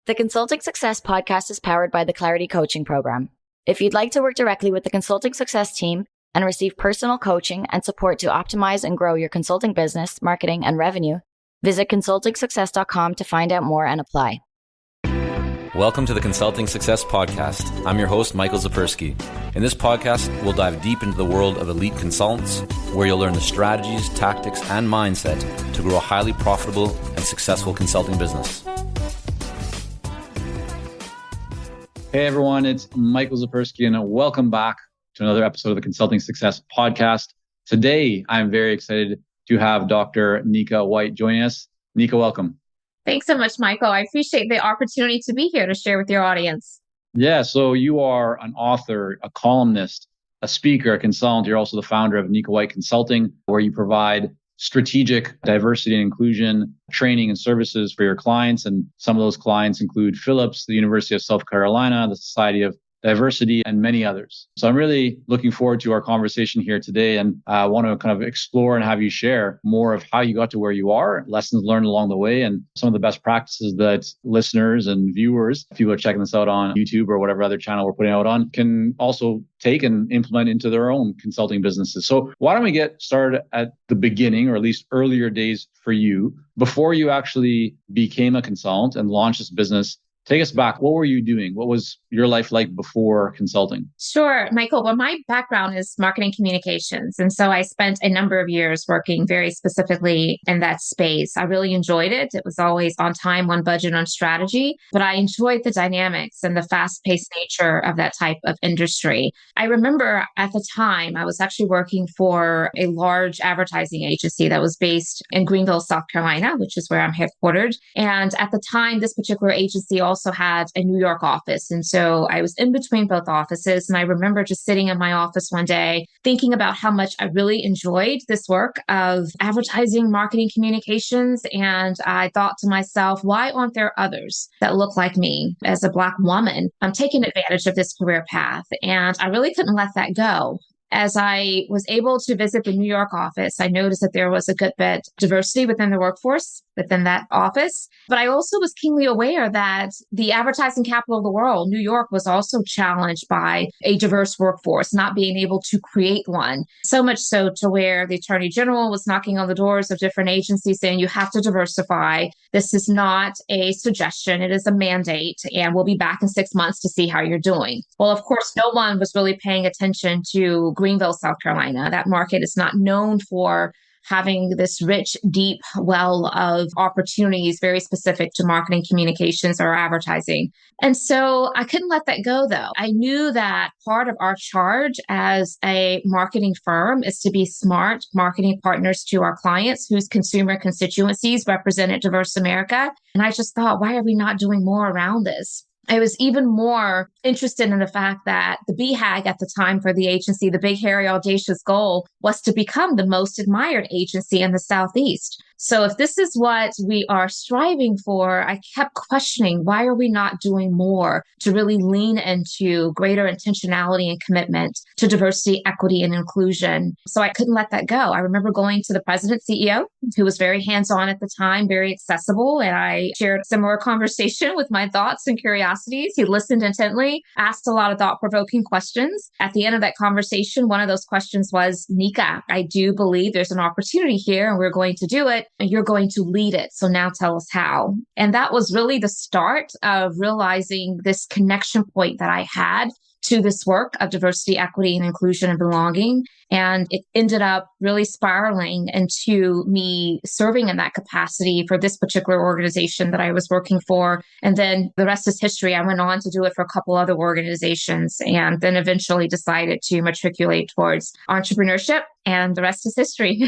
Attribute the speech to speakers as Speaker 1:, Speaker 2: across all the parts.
Speaker 1: The Consulting Success podcast is powered by the Clarity Coaching Program. If you'd like to work directly with the Consulting Success team and receive personal coaching and support to optimize and grow your consulting business, marketing, and revenue, visit consultingsuccess.com to find out more and apply.
Speaker 2: Welcome to the Consulting Success Podcast. I'm your host, Michael Zapersky. In this podcast, we'll dive deep into the world of elite consultants, where you'll learn the strategies, tactics, and mindset to grow a highly profitable and successful consulting business.
Speaker 3: Hey everyone, it's Michael Zapersky and welcome back to another episode of the Consulting Success Podcast. Today, I'm very excited to have Dr. Nika White joining us. Nika, welcome.
Speaker 4: Thanks so much, Michael. I appreciate the opportunity to be here to share with your audience.
Speaker 3: Yeah, so you are an author, a columnist, a speaker, a consultant. You're also the founder of Nika White Consulting, where you provide strategic diversity and inclusion training and services for your clients. And some of those clients include Phillips, the University of South Carolina, the Society of Diversity, and many others. So I'm really looking forward to our conversation here today. And I want to kind of explore and have you share more of how you got to where you are, lessons learned along the way, and some of the best practices that listeners and viewers, if people are checking this out on YouTube or whatever other channel we're putting out on, can also take and implement into their own consulting businesses. So why don't we get started at the beginning, or at least earlier days for you, before you actually became a consultant and launched this business? Take us back. What were you doing? What was your life like before consulting?
Speaker 4: Sure, Michael. Well, my background is marketing communications. And so I spent a number of years working very specifically in that space. I really enjoyed it. It was always on time, on budget, on strategy. But I enjoyed the dynamics and the fast-paced nature of that type of industry. I remember at the time, I was actually working for a large advertising agency that was based in Greenville, South Carolina, which is where I'm headquartered. And at the time, this particular agency also had a New York office. And so I was in between both offices. And I remember just sitting in my office one day, thinking about how much I really enjoyed this work of advertising, marketing, communications. And I thought to myself, why aren't there others that look like me as a Black woman? I'm taking advantage of this career path. And I really couldn't let that go. As I was able to visit the New York office, I noticed that there was a good bit of diversity within the workforce, within that office. But I also was keenly aware that the advertising capital of the world, New York, was also challenged by a diverse workforce, not being able to create one. So much so to where the Attorney General was knocking on the doors of different agencies saying, you have to diversify. This is not a suggestion. It is a mandate. And we'll be back in 6 months to see how you're doing. Well, of course, no one was really paying attention to Greenville, South Carolina. That market is not known for having this rich, deep well of opportunities very specific to marketing, communications, or advertising. And so I couldn't let that go, though. I knew that part of our charge as a marketing firm is to be smart marketing partners to our clients whose consumer constituencies represented diverse America. And I just thought, why are we not doing more around this? I was even more interested in the fact that the BHAG at the time for the agency, the big, hairy, audacious goal was to become the most admired agency in the Southeast. So if this is what we are striving for, I kept questioning, why are we not doing more to really lean into greater intentionality and commitment to diversity, equity, and inclusion? So I couldn't let that go. I remember going to the president CEO, who was very hands-on at the time, very accessible, and I shared a similar conversation with my thoughts and curiosities. He listened intently, asked a lot of thought-provoking questions. At the end of that conversation, one of those questions was, Nika, I do believe there's an opportunity here and we're going to do it. And you're going to lead it. So now tell us how. And that was really the start of realizing this connection point that I had to this work of diversity, equity, and inclusion and belonging. And it ended up really spiraling into me serving in that capacity for this particular organization that I was working for. And then the rest is history. I went on to do it for a couple other organizations and then eventually decided to matriculate towards entrepreneurship. And the rest is history.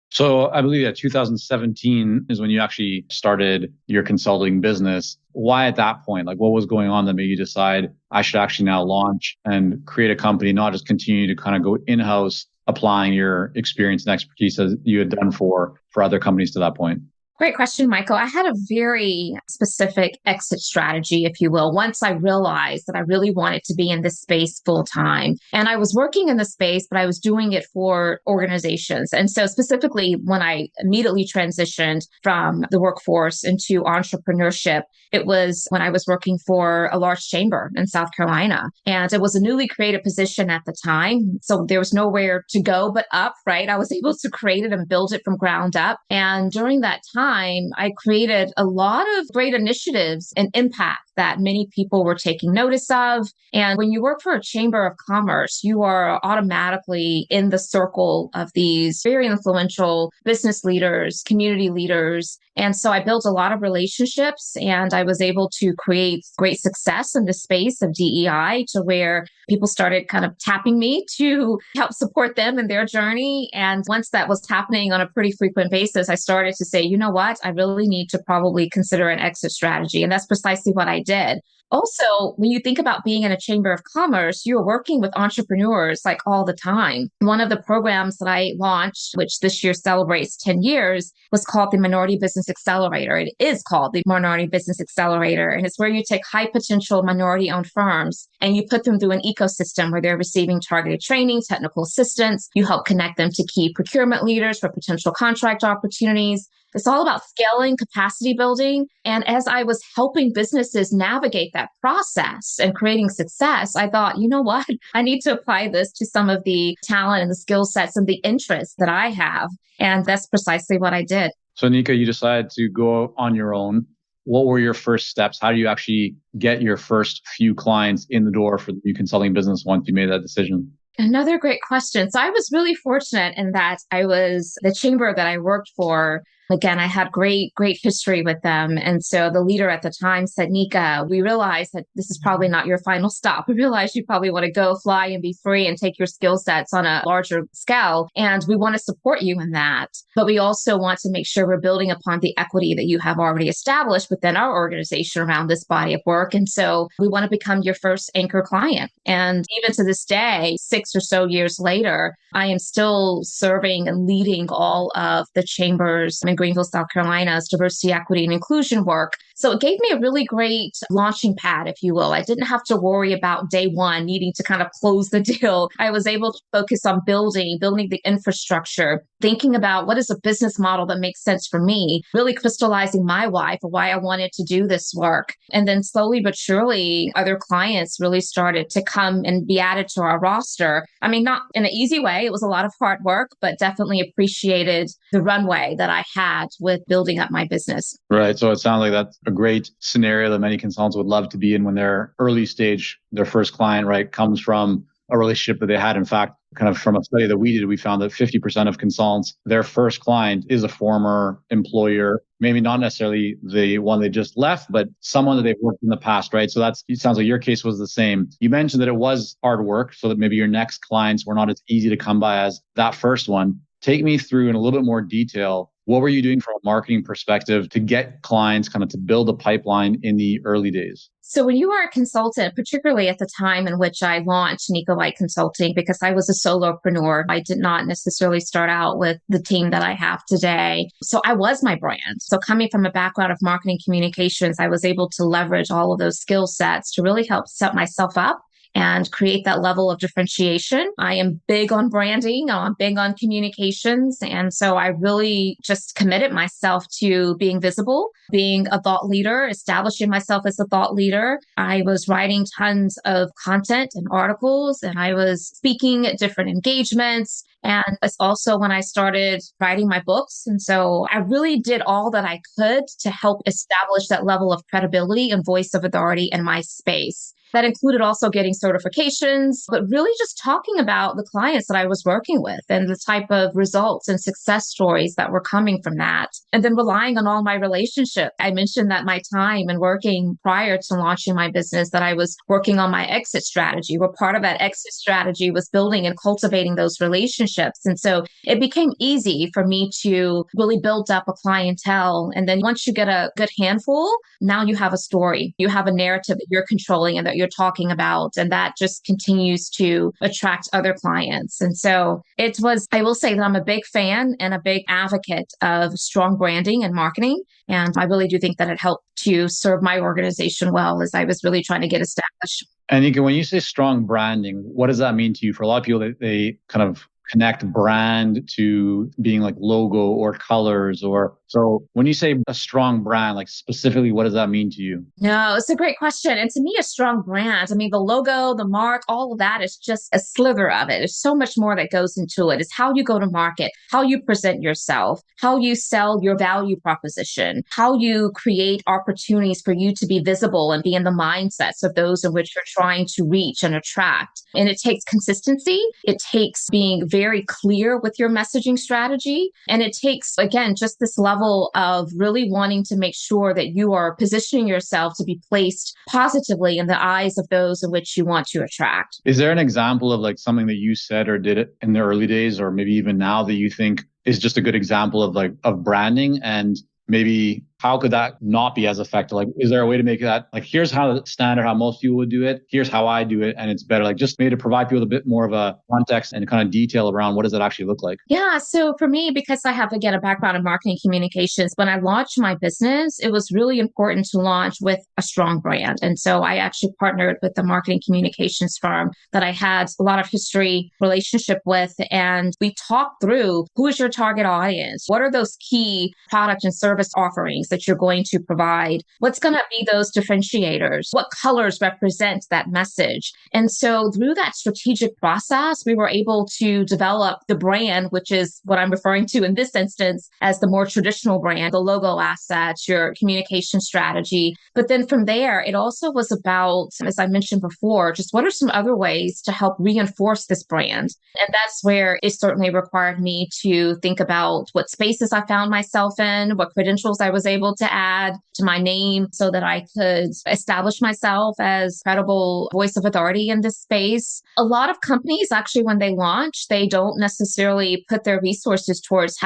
Speaker 3: So I believe that 2017 is when you actually started your consulting business. Why at that point? Like, what was going on that made you decide I should actually now launch and create a company, not just continue to kind of go in-house, applying your experience and expertise as you had done for other companies to that point?
Speaker 4: Great question, Michael. I had a very specific exit strategy, if you will, once I realized that I really wanted to be in this space full time. And I was working in the space, but I was doing it for organizations. And so specifically, when I immediately transitioned from the workforce into entrepreneurship, it was when I was working for a large chamber in South Carolina. And it was a newly created position at the time. So there was nowhere to go but up, right? I was able to create it and build it from ground up. And during that time, I created a lot of great initiatives and impact that many people were taking notice of. And when you work for a chamber of commerce, you are automatically in the circle of these very influential business leaders, community leaders. And so I built a lot of relationships and I was able to create great success in the space of DEI to where people started kind of tapping me to help support them in their journey. And once that was happening on a pretty frequent basis, I started to say, you know what, I really need to probably consider an exit strategy. And that's precisely what I did. Also, when you think about being in a chamber of commerce, you're working with entrepreneurs like all the time. One of the programs that I launched, which this year celebrates 10 years, was called the Minority Business Accelerator. It is called the Minority Business Accelerator. And it's where you take high potential minority owned firms and you put them through an ecosystem where they're receiving targeted training, technical assistance. You help connect them to key procurement leaders for potential contract opportunities. It's all about scaling, capacity building. And as I was helping businesses navigate that process and creating success, I thought, you know what? I need to apply this to some of the talent and the skill sets and the interests that I have. And that's precisely what I did.
Speaker 3: So Nika, you decided to go on your own. What were your first steps? How do you actually get your first few clients in the door for the new consulting business once you made that decision?
Speaker 4: Another great question. So I was really fortunate in that the chamber that I worked for. Again, I had great history with them. And so the leader at the time said, Nika, we realize that this is probably not your final stop. We realize you probably want to go fly and be free and take your skill sets on a larger scale. And we want to support you in that. But we also want to make sure we're building upon the equity that you have already established within our organization around this body of work. And so we want to become your first anchor client. And even to this day, 6 or so years later, I am still serving and leading all of the chambers in Greenville, South Carolina's diversity, equity, and inclusion work. So it gave me a really great launching pad, if you will. I didn't have to worry about day one needing to kind of close the deal. I was able to focus on building the infrastructure, thinking about what is a business model that makes sense for me, really crystallizing my why for why I wanted to do this work. And then slowly but surely, other clients really started to come and be added to our roster. I mean, not in an easy way. It was a lot of hard work, but definitely appreciated the runway that I had with building up my business.
Speaker 3: Right. So it sounds like that's a great scenario that many consultants would love to be in when they're early stage, their first client, right, comes from a relationship that they had. In fact, kind of from a study that we did, we found that 50% of consultants, their first client is a former employer, maybe not necessarily the one they just left, but someone that they've worked in the past, right? So it sounds like your case was the same. You mentioned that it was hard work, so that maybe your next clients were not as easy to come by as that first one. Take me through in a little bit more detail. What were you doing from a marketing perspective to get clients, kind of to build a pipeline in the early days?
Speaker 4: So when you are a consultant, particularly at the time in which I launched Nika White Consulting, because I was a solopreneur, I did not necessarily start out with the team that I have today. So I was my brand. So coming from a background of marketing communications, I was able to leverage all of those skill sets to really help set myself up and create that level of differentiation. I am big on branding. I'm big on communications. And so I really just committed myself to being visible, being a thought leader, establishing myself as a thought leader. I was writing tons of content and articles, and I was speaking at different engagements. And it's also when I started writing my books. And so I really did all that I could to help establish that level of credibility and voice of authority in my space. That included also getting certifications, but really just talking about the clients that I was working with and the type of results and success stories that were coming from that. And then relying on all my relationships. I mentioned that my time and working prior to launching my business, that I was working on my exit strategy, where part of that exit strategy was building and cultivating those relationships. And so it became easy for me to really build up a clientele. And then once you get a good handful, now you have a story, you have a narrative that you're controlling and that you're talking about. And that just continues to attract other clients. And so I will say that I'm a big fan and a big advocate of strong branding and marketing. And I really do think that it helped to serve my organization well as I was really trying to get established.
Speaker 3: And Nika, when you say strong branding, what does that mean to you? For a lot of people, they kind of connect brand to being like logo or colors, or so when you say a strong brand, like specifically, what does that mean to you?
Speaker 4: No, it's a great question. And to me, a strong brand, I mean, the logo, the mark, all of that is just a sliver of it. There's so much more that goes into it. It's how you go to market, how you present yourself, how you sell your value proposition, how you create opportunities for you to be visible and be in the mindsets of those in which you're trying to reach and attract. And it takes consistency. It takes being very clear with your messaging strategy. And it takes, again, just this level of really wanting to make sure that you are positioning yourself to be placed positively in the eyes of those in which you want to attract.
Speaker 3: Is there an example of like something that you said or did it in the early days, or maybe even now, that you think is just a good example of branding? And maybe how could that not be as effective? Like, is there a way to make that like, here's how the standard, how most people would do it. Here's how I do it. And it's better. Like just maybe to provide people with a bit more of a context and kind of detail around what does it actually look like?
Speaker 4: Yeah. So for me, because I have, again, a background in marketing communications, when I launched my business, it was really important to launch with a strong brand. And so I actually partnered with the marketing communications firm that I had a lot of history relationship with. And we talked through who is your target audience? What are those key product and service offerings that you're going to provide? What's going to be those differentiators? What colors represent that message? And so through that strategic process, we were able to develop the brand, which is what I'm referring to in this instance as the more traditional brand, the logo assets, your communication strategy. But then from there, it also was about, as I mentioned before, just what are some other ways to help reinforce this brand? And that's where it certainly required me to think about what spaces I found myself in, what credentials I was able to add to my name so that I could establish myself as credible voice of authority in this space. A lot of companies actually, when they launch, they don't necessarily put their resources towards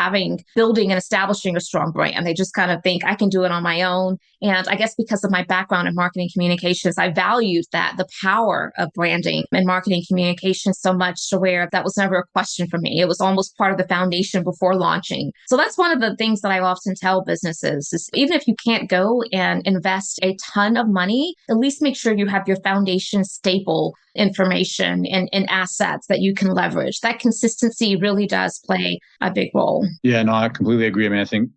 Speaker 4: building and establishing a strong brand. They just kind of think I can do it on my own. And I guess because of my background in marketing communications, I valued the power of branding and marketing communications so much to where that was never a question for me. It was almost part of the foundation before launching. So that's one of the things that I often tell businesses is even if you can't go and invest a ton of money, at least make sure you have your foundation staple information and assets that you can leverage. That consistency really does play a big role.
Speaker 3: Yeah, no, I completely agree. I mean, I think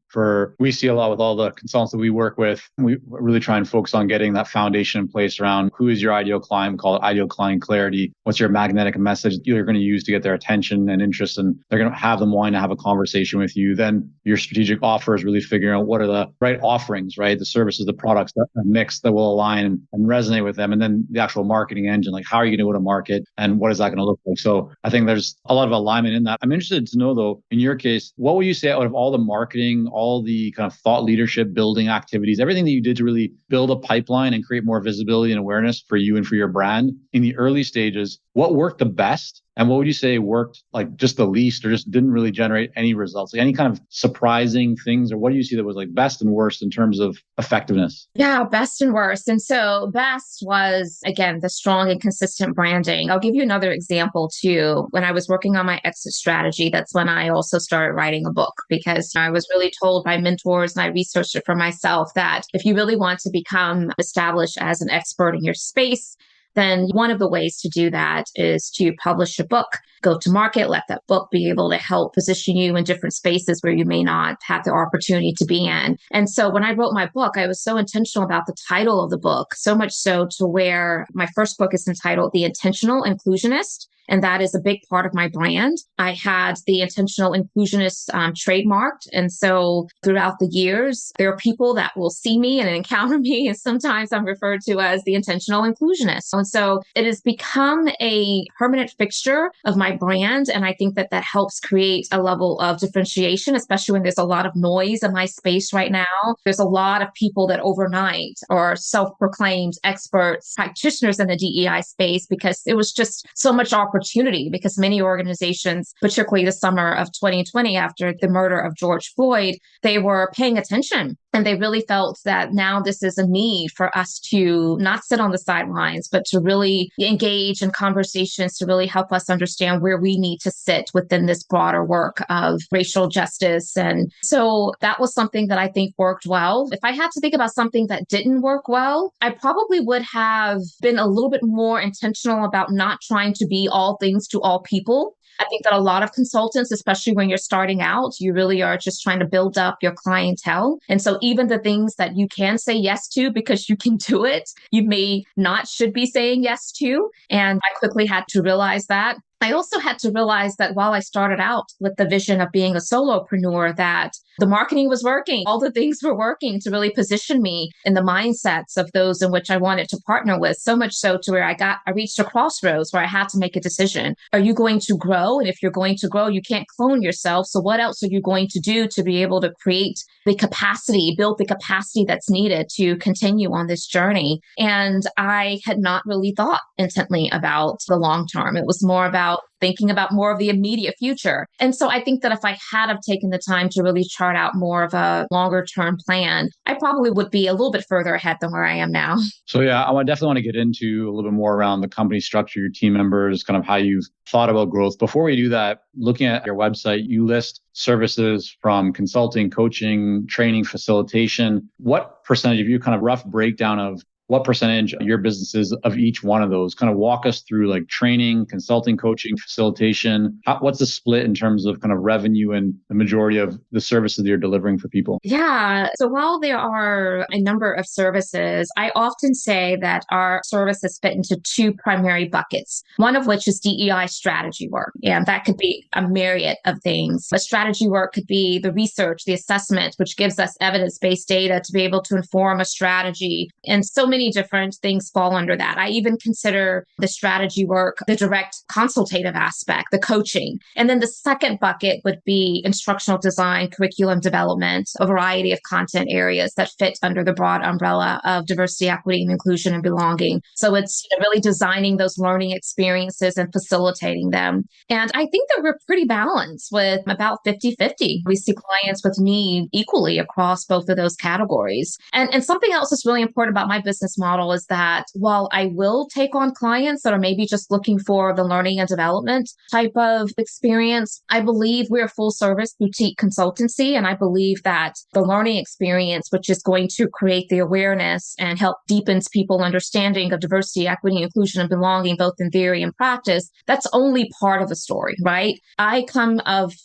Speaker 3: we see a lot with all the consultants that we work with. We really try and focus on getting that foundation in place around who is your ideal client. We call it ideal client clarity. What's your magnetic message you're going to use to get their attention and interest? And they're going to have them wanting to have a conversation with you. Then your strategic offer is really figuring out what are the right offerings, right? The services, the products, that mix that will align and resonate with them. And then the actual marketing engine, like how are you going to go to market and what is that going to look like? So I think there's a lot of alignment in that. I'm interested to know though, in your case, what would you say out of all the marketing, all the kind of thought leadership building activities, everything that you did to really build a pipeline and create more visibility and awareness for you and for your brand in the early stages, what worked the best? And what would you say worked like just the least or just didn't really generate any results? Like any kind of surprising things, or what do you see that was like best and worst in terms of effectiveness?
Speaker 4: Yeah, best and worst. And so best was, again, the strong and consistent branding. I'll give you another example too. When I was working on my exit strategy, that's when I also started writing a book because I was really told by mentors and I researched it for myself that if you really want to become established as an expert in your space, then one of the ways to do that is to publish a book, go to market, let that book be able to help position you in different spaces where you may not have the opportunity to be in. And so when I wrote my book, I was so intentional about the title of the book, so much so to where my first book is entitled The Intentional Inclusionist. And that is a big part of my brand. I had the intentional inclusionist trademarked. And so throughout the years, there are people that will see me and encounter me. And sometimes I'm referred to as the intentional inclusionist. And so it has become a permanent fixture of my brand. And I think that helps create a level of differentiation, especially when there's a lot of noise in my space right now. There's a lot of people that overnight are self-proclaimed experts, practitioners in the DEI space, because it was just so much opportunity opportunity because many organizations, particularly the summer of 2020 after the murder of George Floyd, they were paying attention. And they really felt that now this is a need for us to not sit on the sidelines, but to really engage in conversations to really help us understand where we need to sit within this broader work of racial justice. And so that was something that I think worked well. If I had to think about something that didn't work well, I probably would have been a little bit more intentional about not trying to be all things to all people. I think that a lot of consultants, especially when you're starting out, you really are just trying to build up your clientele. And so even the things that you can say yes to because you can do it, you may not should be saying yes to. And I quickly had to realize that. I also had to realize that while I started out with the vision of being a solopreneur, that the marketing was working. All the things were working to really position me in the mindsets of those in which I wanted to partner with, so much so to where I reached a crossroads where I had to make a decision. Are you going to grow? And if you're going to grow, you can't clone yourself. So what else are you going to do to be able to create the capacity, build the capacity that's needed to continue on this journey? And I had not really thought intently about the long term. It was more about thinking about more of the immediate future. And so I think that if I had have taken the time to really chart out more of a longer term plan, I probably would be a little bit further ahead than where I am now.
Speaker 3: So yeah, I definitely want to get into a little bit more around the company structure, your team members, kind of how you've thought about growth. Before we do that, looking at your website, you list services from consulting, coaching, training, facilitation. What percentage of you kind of rough breakdown of what percentage of your business is of each one of those? Kind of walk us through like training, consulting, coaching, facilitation. What's the split in terms of kind of revenue and the majority of the services that you're delivering for people?
Speaker 4: Yeah. So while there are a number of services, I often say that our services fit into two primary buckets, one of which is DEI strategy work. And that could be a myriad of things. But strategy work could be the research, the assessment, which gives us evidence-based data to be able to inform a strategy. And so many different things fall under that. I even consider the strategy work, the direct consultative aspect, the coaching. And then the second bucket would be instructional design, curriculum development, a variety of content areas that fit under the broad umbrella of diversity, equity, and inclusion and belonging. So it's really designing those learning experiences and facilitating them. And I think that we're pretty balanced with about 50-50. We see clients with need equally across both of those categories. And something else that's really important about my business model is that while I will take on clients that are maybe just looking for the learning and development type of experience, I believe we're a full service boutique consultancy. And I believe that the learning experience, which is going to create the awareness and help deepens people's understanding of diversity, equity, inclusion, and belonging, both in theory and practice, that's only part of the story, right? I come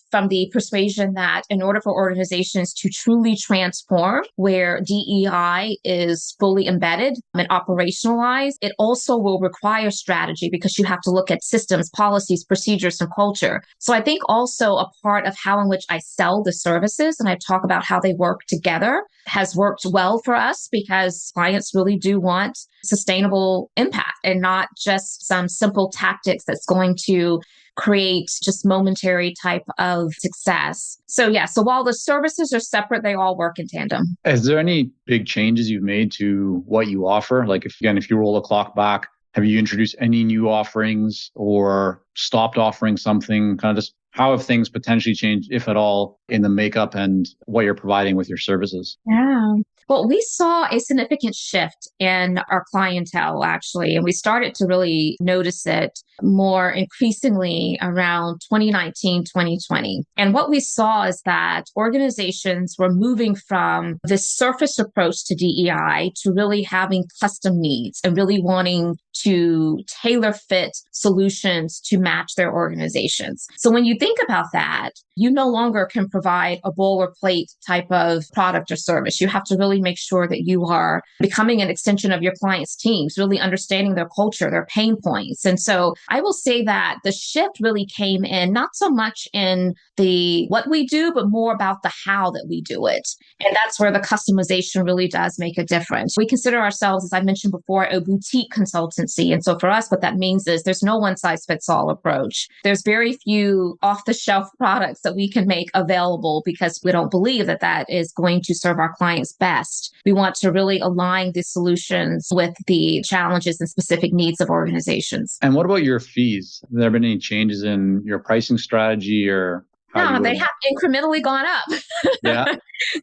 Speaker 4: from the persuasion that in order for organizations to truly transform, where DEI is fully embedded and operationalized, it also will require strategy because you have to look at systems, policies, procedures, and culture. So I think also a part of how in which I sell the services and I talk about how they work together has worked well for us because clients really do want sustainable impact and not just some simple tactics that's going to create just momentary type of success. So while the services are separate, they all work in tandem.
Speaker 3: Is there any big changes you've made to what you offer? Like if you roll the clock back, have you introduced any new offerings or stopped offering something? Kind of just how have things potentially changed, if at all, in the makeup and what you're providing with your services?
Speaker 4: Yeah. Well, we saw a significant shift in our clientele, actually, and we started to really notice it more increasingly around 2019, 2020. And what we saw is that organizations were moving from this surface approach to DEI to really having custom needs and really wanting to tailor fit solutions to match their organizations. So when you think about that, you no longer can provide a boilerplate type of product or service. You have to really make sure that you are becoming an extension of your clients' teams, really understanding their culture, their pain points. And so I will say that the shift really came in, not so much in the what we do, but more about the how that we do it. And that's where the customization really does make a difference. We consider ourselves, as I mentioned before, a boutique consultancy. And so for us, what that means is there's no one size fits all approach. There's very few off the shelf products that we can make available available because we don't believe that that is going to serve our clients best. We want to really align the solutions with the challenges and specific needs of organizations.
Speaker 3: And what about your fees? Have there been any changes in your pricing strategy or how you
Speaker 4: No,
Speaker 3: would
Speaker 4: they have incrementally gone up.
Speaker 3: Yeah.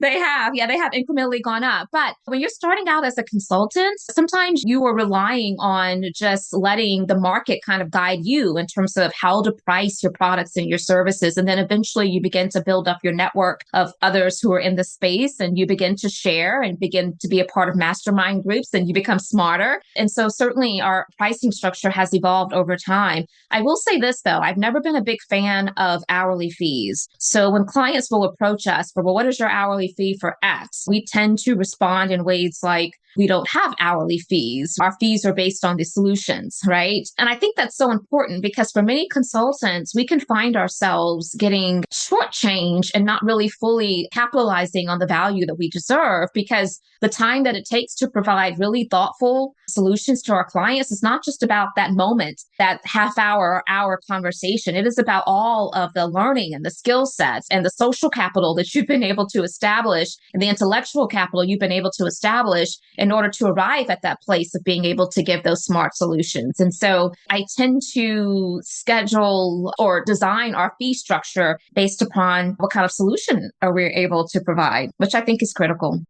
Speaker 4: They have. Yeah, they have incrementally gone up. But when you're starting out as a consultant, sometimes you are relying on just letting the market kind of guide you in terms of how to price your products and your services. And then eventually you begin to build up your network of others who are in the space and you begin to share and begin to be a part of mastermind groups and you become smarter. And so certainly our pricing structure has evolved over time. I will say this though, I've never been a big fan of hourly fees. So when clients will approach us for, well, what is your hourly fee for X? We tend to respond in ways like, we don't have hourly fees. Our fees are based on the solutions, right? And I think that's so important because for many consultants, we can find ourselves getting shortchanged and not really fully capitalizing on the value that we deserve because the time that it takes to provide really thoughtful solutions to our clients is not just about that moment, that half hour or hour conversation. It is about all of the learning and the skill sets and the social capital that you've been able to establish and the intellectual capital you've been able to establish in order to arrive at that place of being able to give those smart solutions. And so I tend to schedule or design our fee structure based upon what kind of solution are we able to provide, which I think is critical.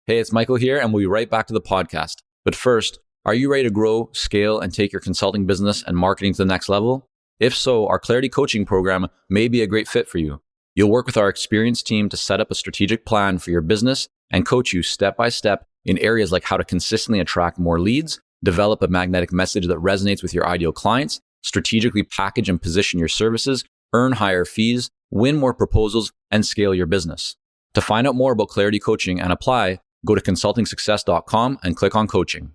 Speaker 2: Hey, it's Michael here, and we'll be right back to the podcast. But first, are you ready to grow, scale, and take your consulting business and marketing to the next level? If so, our Clarity Coaching program may be a great fit for you. You'll work with our experienced team to set up a strategic plan for your business and coach you step by step in areas like how to consistently attract more leads, develop a magnetic message that resonates with your ideal clients, strategically package and position your services, earn higher fees, win more proposals, and scale your business. To find out more about Clarity Coaching and apply, go to consultingsuccess.com and click on coaching.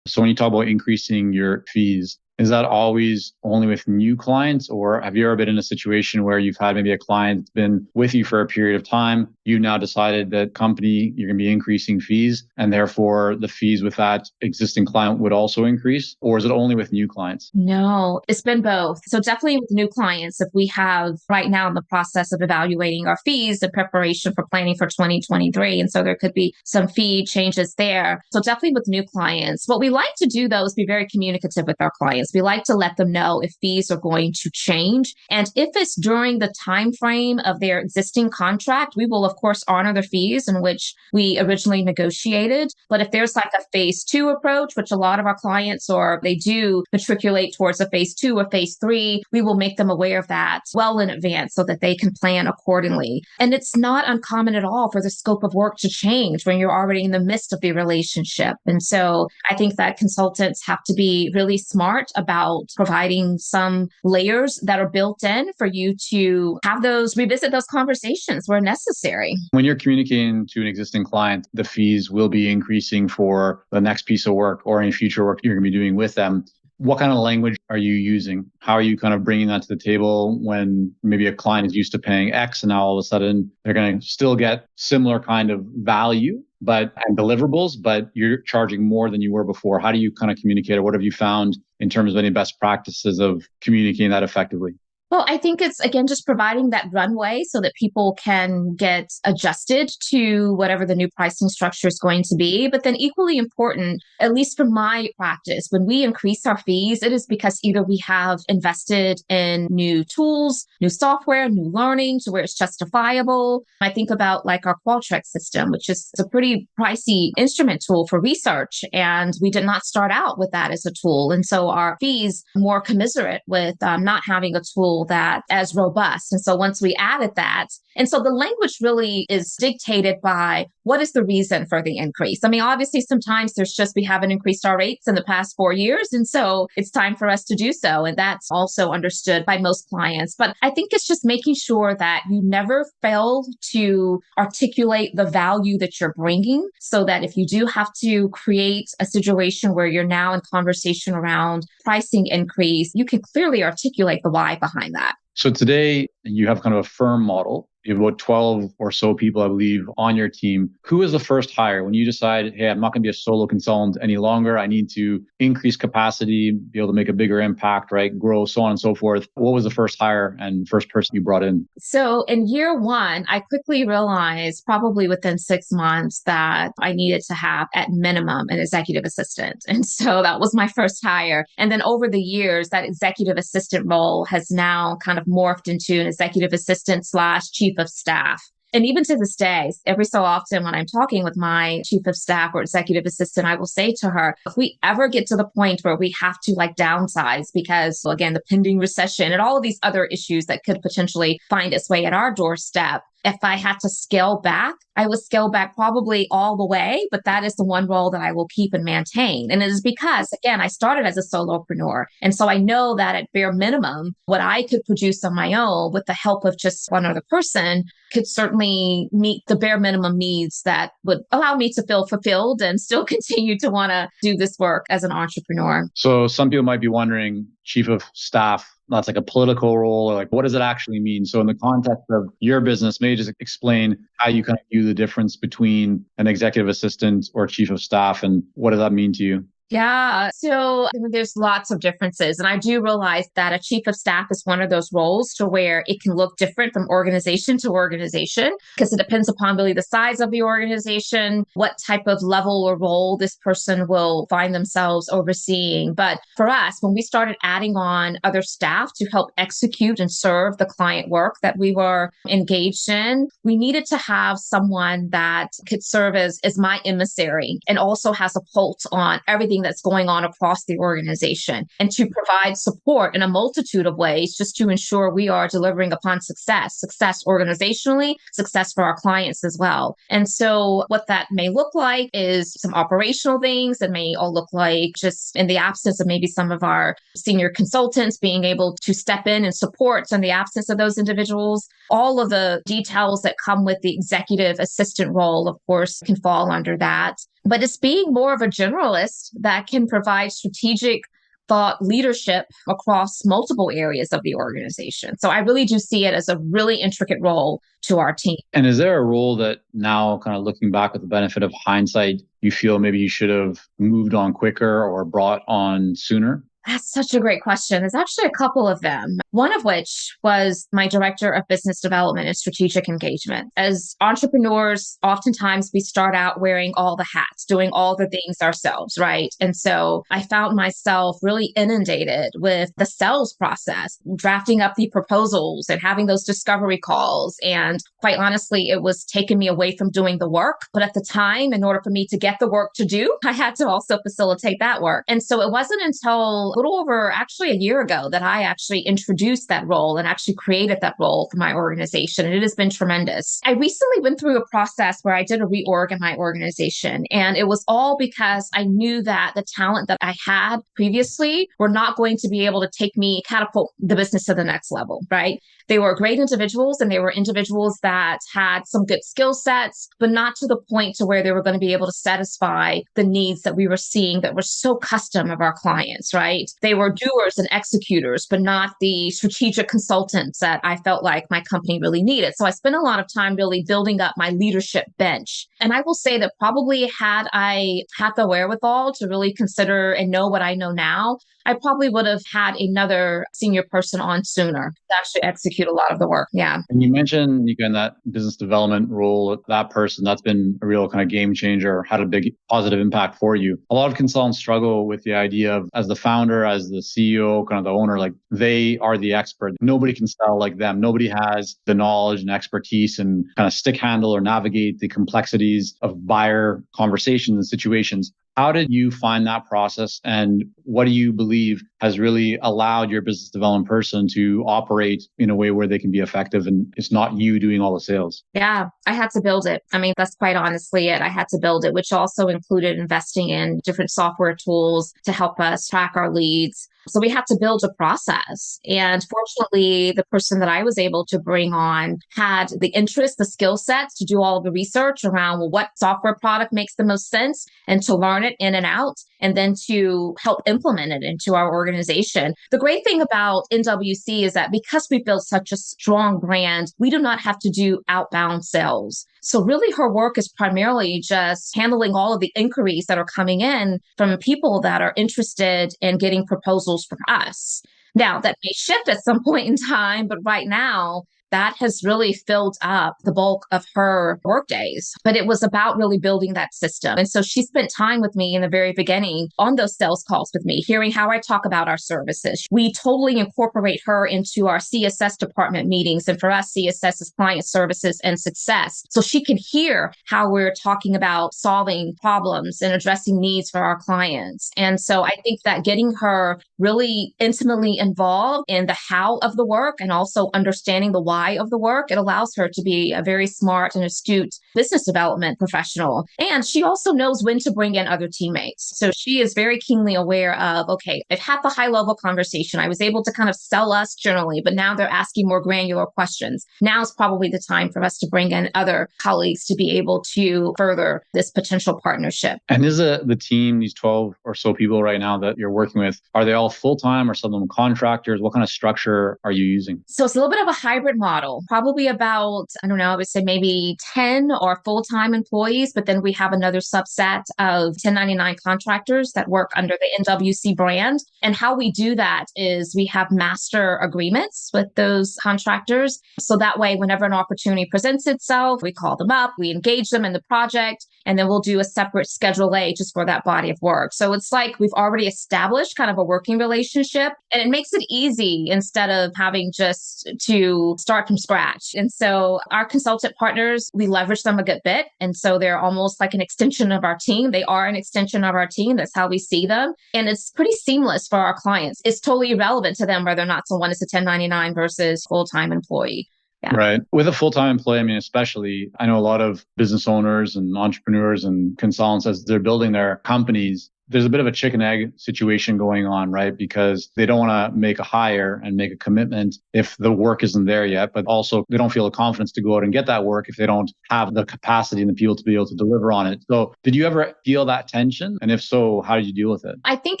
Speaker 3: So when you talk about increasing your fees, is that always only with new clients, or have you ever been in a situation where you've had maybe a client that's been with you for a period of time? You've now decided that company, you're going to be increasing fees and therefore the fees with that existing client would also increase? Or is it only with new clients?
Speaker 4: No, it's been both. So definitely with new clients, if we have right now in the process of evaluating our fees in preparation for planning for 2023. And so there could be some fee changes there. So definitely with new clients. What we like to do though is be very communicative with our clients. We like to let them know if fees are going to change. And if it's during the time frame of their existing contract, we will, of course, honor the fees in which we originally negotiated. But if there's like a phase 2 approach, which a lot of our clients or they do matriculate towards a phase 2 or phase 3, we will make them aware of that well in advance so that they can plan accordingly. And it's not uncommon at all for the scope of work to change when you're already in the midst of the relationship. And so I think that consultants have to be really smart about providing some layers that are built in for you to have revisit those conversations where necessary.
Speaker 3: When you're communicating to an existing client, the fees will be increasing for the next piece of work or any future work you're going to be doing with them. What kind of language are you using? How are you kind of bringing that to the table when maybe a client is used to paying X and now all of a sudden they're going to still get similar kind of value and deliverables, but you're charging more than you were before? How do you kind of communicate, or what have you found in terms of any best practices of communicating that effectively?
Speaker 4: Well, I think it's, again, just providing that runway so that people can get adjusted to whatever the new pricing structure is going to be. But then equally important, at least from my practice, when we increase our fees, it is because either we have invested in new tools, new software, new learning to where it's justifiable. I think about like our Qualtrics system, which is a pretty pricey instrument tool for research. And we did not start out with that as a tool. And so our fees more commiserate with not having a tool that as robust. And so once we added that, and so the language really is dictated by what is the reason for the increase. I mean, obviously, sometimes we haven't increased our rates in the past 4 years. And so it's time for us to do so. And that's also understood by most clients. But I think it's just making sure that you never fail to articulate the value that you're bringing so that if you do have to create a situation where you're now in conversation around pricing increase, you can clearly articulate the why behind that.
Speaker 3: So today you have kind of a firm model You have about 12 or so people, I believe, on your team. Who was the first hire when you decided, hey, I'm not going to be a solo consultant any longer. I need to increase capacity, be able to make a bigger impact, right? Grow, so on and so forth. What was the first hire and first person you brought in?
Speaker 4: So in year one, I quickly realized probably within 6 months that I needed to have at minimum an executive assistant. And so that was my first hire. And then over the years, that executive assistant role has now kind of morphed into an executive assistant / chief of staff. And even to this day, every so often when I'm talking with my chief of staff or executive assistant, I will say to her, if we ever get to the point where we have to downsize because, again, the pending recession and all of these other issues that could potentially find its way at our doorstep, if I had to scale back, I would scale back probably all the way, but that is the one role that I will keep and maintain. And it is because, again, I started as a solopreneur. And so I know that at bare minimum, what I could produce on my own with the help of just one other person could certainly meet the bare minimum needs that would allow me to feel fulfilled and still continue to want to do this work as an entrepreneur.
Speaker 3: So some people might be wondering, chief of staff, that's like a political role, or like, what does it actually mean? So in the context of your business, maybe just explain how you kind of view the difference between an executive assistant or chief of staff, and what does that mean to you?
Speaker 4: Yeah. So there's lots of differences. And I do realize that a chief of staff is one of those roles to where it can look different from organization to organization because it depends upon really the size of the organization, what type of level or role this person will find themselves overseeing. But for us, when we started adding on other staff to help execute and serve the client work that we were engaged in, we needed to have someone that could serve as my emissary and also has a pulse on everything that's going on across the organization and to provide support in a multitude of ways just to ensure we are delivering upon success organizationally, success for our clients as well. And so what that may look like is some operational things that may all look like just in the absence of maybe some of our senior consultants being able to step in and support in the absence of those individuals. All of the details that come with the executive assistant role, of course, can fall under that. But it's being more of a generalist that can provide strategic thought leadership across multiple areas of the organization. So I really do see it as a really intricate role to our team.
Speaker 3: And is there a role that now, kind of looking back with the benefit of hindsight, you feel maybe you should have moved on quicker or brought on sooner?
Speaker 4: That's such a great question. There's actually a couple of them. One of which was my director of business development and strategic engagement. As entrepreneurs, oftentimes we start out wearing all the hats, doing all the things ourselves, right? And so I found myself really inundated with the sales process, drafting up the proposals and having those discovery calls. And quite honestly, it was taking me away from doing the work. But at the time, in order for me to get the work to do, I had to also facilitate that work. And so it wasn't until a little over actually a year ago that I actually introduced that role and actually created that role for my organization. And it has been tremendous. I recently went through a process where I did a reorg in my organization. And it was all because I knew that the talent that I had previously were not going to be able to catapult the business to the next level, right? They were great individuals and they were individuals that had some good skill sets, but not to the point to where they were going to be able to satisfy the needs that we were seeing that were so custom of our clients, right? They were doers and executors, but not the strategic consultants that I felt like my company really needed. So I spent a lot of time really building up my leadership bench. And I will say that probably had I had the wherewithal to really consider and know what I know now, I probably would have had another senior person on sooner to actually execute a lot of the work. Yeah.
Speaker 3: And you mentioned, Nika, in that business development role, that person, that's been a real kind of game changer, had a big positive impact for you. A lot of consultants struggle with the idea of, as the founder, as the CEO, kind of the owner, like they are the expert. Nobody can sell like them. Nobody has the knowledge and expertise and kind of stick handle or navigate the complexities of buyer conversations and situations. How did you find that process, and what do you believe has really allowed your business development person to operate in a way where they can be effective and it's not you doing all the sales?
Speaker 4: Yeah, I had to build it. I mean, that's quite honestly it. I had to build it, which also included investing in different software tools to help us track our leads. So we had to build a process. And fortunately, the person that I was able to bring on had the interest, the skill sets to do all of the research around, well, what software product makes the most sense, and to learn it in and out, and then to help implement it into our organization. The great thing about NWC is that because we built such a strong brand, we do not have to do outbound sales. So really her work is primarily just handling all of the inquiries that are coming in from people that are interested in getting proposals from us. Now, that may shift at some point in time, but right now, that has really filled up the bulk of her work days. But it was about really building that system. And so she spent time with me in the very beginning on those sales calls with me, hearing how I talk about our services. We totally incorporate her into our CSS department meetings. And for us, CSS is client services and success. So she can hear how we're talking about solving problems and addressing needs for our clients. And so I think that getting her really intimately involved in the how of the work and also understanding the why of the work, it allows her to be a very smart and astute business development professional. And she also knows when to bring in other teammates. So she is very keenly aware of, okay, I've had the high level conversation. I was able to kind of sell us generally, but now they're asking more granular questions. Now is probably the time for us to bring in other colleagues to be able to further this potential partnership.
Speaker 3: And is the team, these 12 or so people right now that you're working with, are they all full-time or some of them contractors? What kind of structure are you using?
Speaker 4: So it's a little bit of a hybrid model, probably about, I don't know, I would say maybe 10 or full-time employees, but then we have another subset of 1099 contractors that work under the NWC brand. And how we do that is we have master agreements with those contractors. So that way, whenever an opportunity presents itself, we call them up, we engage them in the project, and then we'll do a separate Schedule A just for that body of work. So it's like we've already established kind of a working relationship, and it makes it easy instead of having just to start from scratch. And so our consultant partners, we leverage them a good bit. And so they're almost like an extension of our team. They are an extension of our team. That's how we see them. And it's pretty seamless for our clients. It's totally irrelevant to them whether or not someone is a 1099 versus full-time employee. Yeah.
Speaker 3: Right. With a full-time employee, I mean, especially, I know a lot of business owners and entrepreneurs and consultants as they're building their companies, there's a bit of a chicken egg situation going on, right? Because they don't want to make a hire and make a commitment if the work isn't there yet, but also they don't feel the confidence to go out and get that work if they don't have the capacity and the people to be able to deliver on it. So did you ever feel that tension? And if so, how did you deal with it?
Speaker 4: I think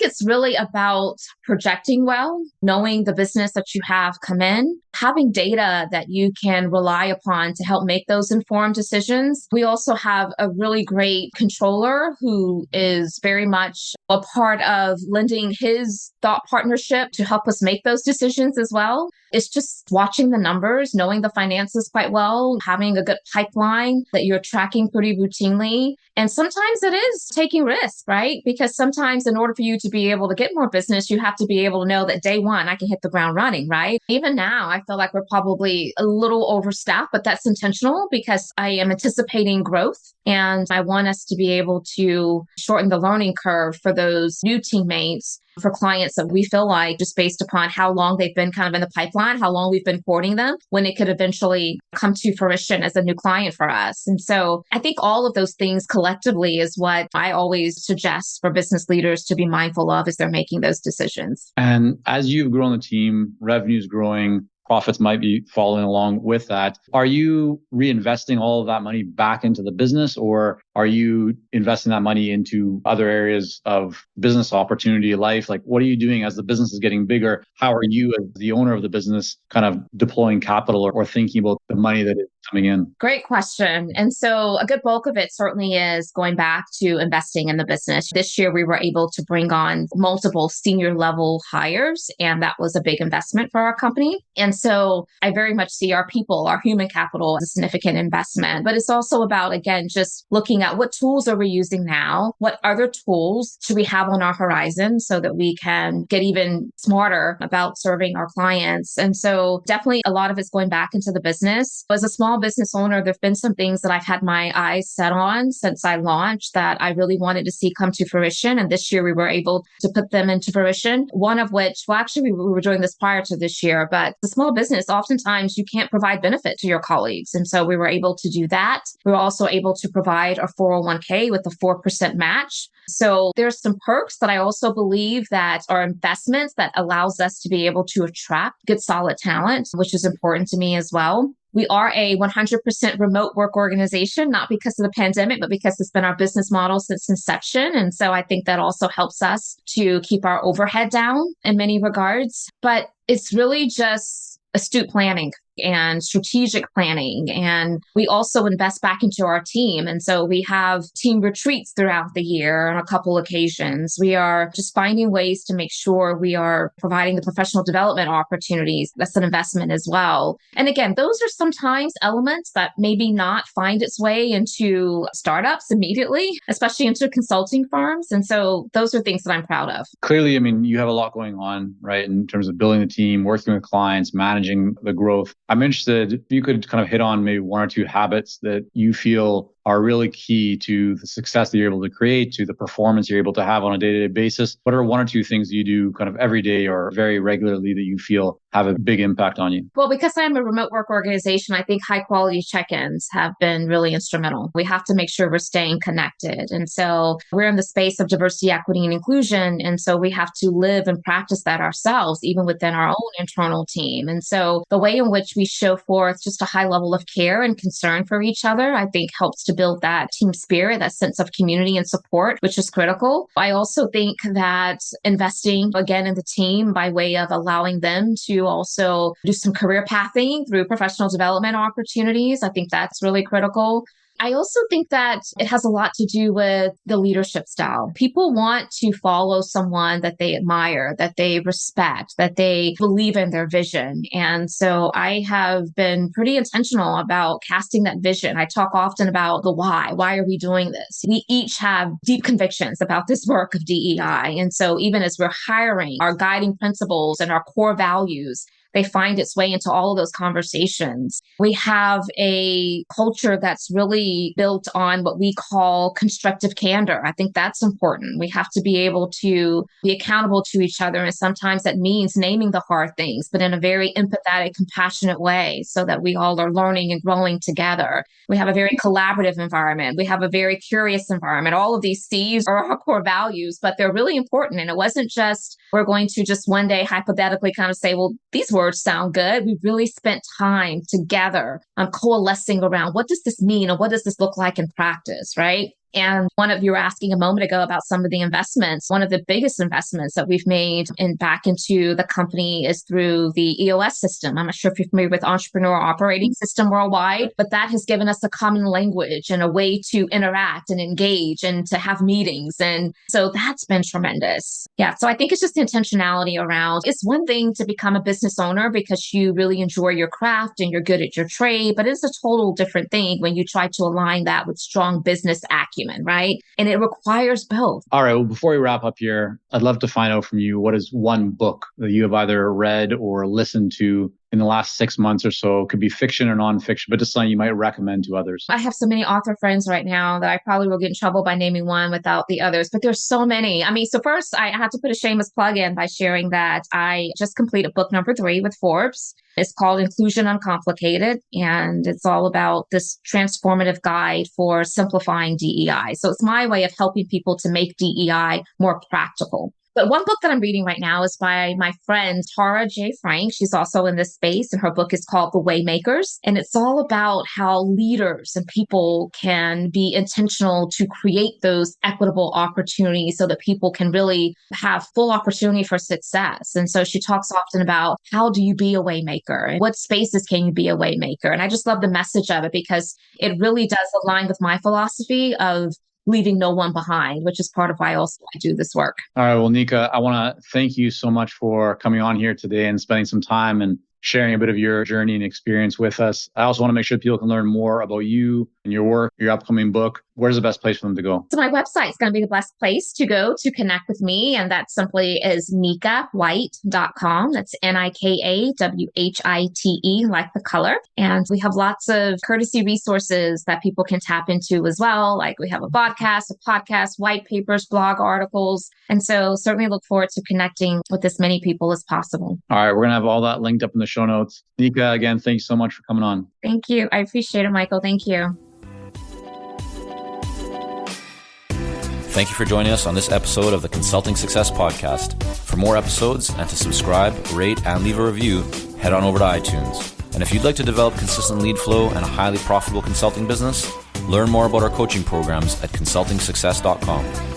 Speaker 4: it's really about projecting well, knowing the business that you have come in, having data that you can rely upon to help make those informed decisions. We also have a really great controller who is very much a part of lending his thought partnership to help us make those decisions as well. It's just watching the numbers, knowing the finances quite well, having a good pipeline that you're tracking pretty routinely. And sometimes it is taking risks, right? Because sometimes in order for you to be able to get more business, you have to be able to know that day one, I can hit the ground running, right? Even now, I feel like we're probably a little overstaffed, but that's intentional because I am anticipating growth and I want us to be able to shorten the learning curve for those new teammates, for clients that we feel like just based upon how long they've been kind of in the pipeline, how long we've been courting them, when it could eventually come to fruition as a new client for us. And so I think all of those things collectively is what I always suggest for business leaders to be mindful of as they're making those decisions.
Speaker 3: And as you've grown the team, revenue's growing, profits might be following along with that. Are you reinvesting all of that money back into the business, or are you investing that money into other areas of business opportunity, life? Like, what are you doing as the business is getting bigger? How are you, as the owner of the business, kind of deploying capital or thinking about the money that is coming in?
Speaker 4: Great question. And so a good bulk of it certainly is going back to investing in the business. This year, we were able to bring on multiple senior level hires, and that was a big investment for our company. And so I very much see our people, our human capital as a significant investment, but it's also about, again, just looking at what tools are we using now? What other tools should we have on our horizon so that we can get even smarter about serving our clients? And so definitely a lot of it's going back into the business. As a small business owner, there've been some things that I've had my eyes set on since I launched that I really wanted to see come to fruition. And this year we were able to put them into fruition. One of which, well, actually we were doing this prior to this year, but the small business, oftentimes you can't provide benefit to your colleagues. And so we were able to do that. We were also able to provide a 401k with a 4% match So there's some perks that I also believe that are investments that allows us to be able to attract good, solid talent, which is important to me as well. We are a 100% remote work organization, not because of the pandemic, but because it's been our business model since inception. And so I think that also helps us to keep our overhead down in many regards. But it's really just astute planning and strategic planning. And we also invest back into our team. And so we have team retreats throughout the year on a couple occasions. We are just finding ways to make sure we are providing the professional development opportunities. That's an investment as well. And again, those are sometimes elements that maybe not find its way into startups immediately, especially into consulting firms. And so those are things that I'm proud of.
Speaker 3: Clearly, I mean, you have a lot going on, right, in terms of building the team, working with clients, managing the growth. I'm interested if you could kind of hit on maybe one or two habits that you feel are really key to the success that you're able to create, to the performance you're able to have on a day-to-day basis. What are one or two things you do kind of every day or very regularly that you feel have a big impact on you?
Speaker 4: Well, because I'm a remote work organization, I think high quality check-ins have been really instrumental. We have to make sure we're staying connected. And so we're in the space of diversity, equity, and inclusion. And so we have to live and practice that ourselves, even within our own internal team. And so the way in which we show forth just a high level of care and concern for each other, I think helps to build that team spirit, that sense of community and support, which is critical. I also think that investing again in the team by way of allowing them to also do some career pathing through professional development opportunities, I think that's really critical. I also think that it has a lot to do with the leadership style. People want to follow someone that they admire, that they respect, that they believe in their vision. And so I have been pretty intentional about casting that vision. I talk often about the why. Why are we doing this? We each have deep convictions about this work of DEI. And so even as we're hiring, our guiding principles and our core values, they find its way into all of those conversations. We have a culture that's really built on what we call constructive candor. I think that's important. We have to be able to be accountable to each other. And sometimes that means naming the hard things, but in a very empathetic, compassionate way so that we all are learning and growing together. We have a very collaborative environment. We have a very curious environment. All of these C's are our core values, but they're really important. And it wasn't just, we're going to just one day hypothetically kind of say, well, these words sound good. We really spent time together coalescing around what does this mean and what does this look like in practice, right? And one of you were asking a moment ago about some of the investments. One of the biggest investments that we've made back into the company is through the EOS system. I'm not sure if you're familiar with Entrepreneur Operating System worldwide, but that has given us a common language and a way to interact and engage and to have meetings. And so that's been tremendous. Yeah. So I think it's just the intentionality around, it's one thing to become a business owner because you really enjoy your craft and you're good at your trade, but it's a total different thing when you try to align that with strong business acumen. Right? And it requires both.
Speaker 3: All right. Well, before we wrap up here, I'd love to find out from you, what is one book that you have either read or listened to in the last 6 months or so? It could be fiction or nonfiction, but just something you might recommend to others.
Speaker 4: I have so many author friends right now that I probably will get in trouble by naming one without the others, but there's so many. I mean, so first I have to put a shameless plug in by sharing that I just completed book number 3 with Forbes. It's called Inclusion Uncomplicated, and it's all about this transformative guide for simplifying DEI. So it's my way of helping people to make DEI more practical. But one book that I'm reading right now is by my friend, Tara J. Frank. She's also in this space, and her book is called The Waymakers. And it's all about how leaders and people can be intentional to create those equitable opportunities so that people can really have full opportunity for success. And so she talks often about how do you be a waymaker and what spaces can you be a waymaker? And I just love the message of it because it really does align with my philosophy of leaving no one behind, which is part of why I do this work.
Speaker 3: All right. Well, Nika, I want to thank you so much for coming on here today and spending some time and sharing a bit of your journey and experience with us. I also want to make sure people can learn more about you and your work, your upcoming book. Where's the best place for them to go?
Speaker 4: So my website is going to be the best place to go to connect with me. And that simply is nikawhite.com. That's NIKAWHITE, like the color. And we have lots of courtesy resources that people can tap into as well. Like we have a podcast, white papers, blog articles. And so certainly look forward to connecting with as many people as possible.
Speaker 3: All right. We're going to have all that linked up in the show notes. Nika, again, thanks so much for coming on.
Speaker 4: Thank you. I appreciate it, Michael. Thank you.
Speaker 2: Thank you for joining us on this episode of the Consulting Success Podcast. For more episodes and to subscribe, rate, and leave a review, head on over to iTunes. And if you'd like to develop consistent lead flow and a highly profitable consulting business, learn more about our coaching programs at consultingsuccess.com.